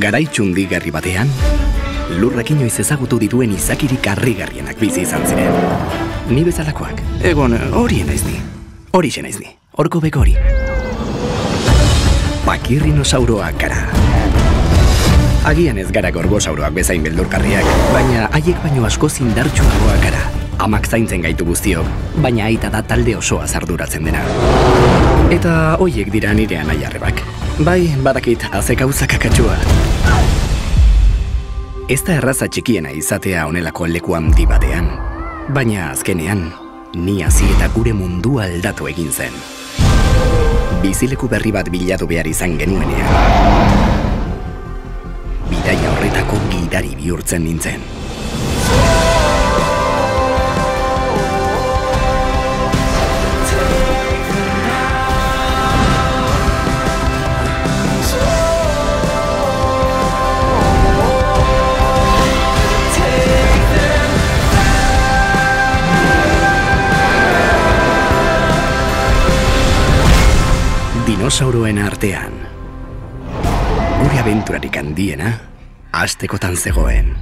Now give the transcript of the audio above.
Garai txundigarri batean, lurrak inoiz ezagutu dituen izakirik harrigarrienak bizi izan ziren. Ni bezalakoak. Egon, hori naiz ni. Horixe naiz ni. Horko beko hori. Pakirrinosauroak gara. Agian ez gara gorgosauroak bezain beldurkarriak, baina haiek baino askoz indartsuagoak gara. Amak zaintzen gaitu guztiok, baina aita da talde osoa arduratzen dena. Eta hoiek dira nire anai-arrebak. Bai, badakit, azekauzak akatsua. Ez da erraza txikiena izatea honelako leku handi batean. Baina azkenean, ni hasi eta gure mundua aldatu egin zen. Bizileku berri bat bilatu behar izan genuenean. Bidaia horretako gidari bihurtzen nintzen. Dinosauroen artean, gure abenturarik handiena, hastekotan zegoen.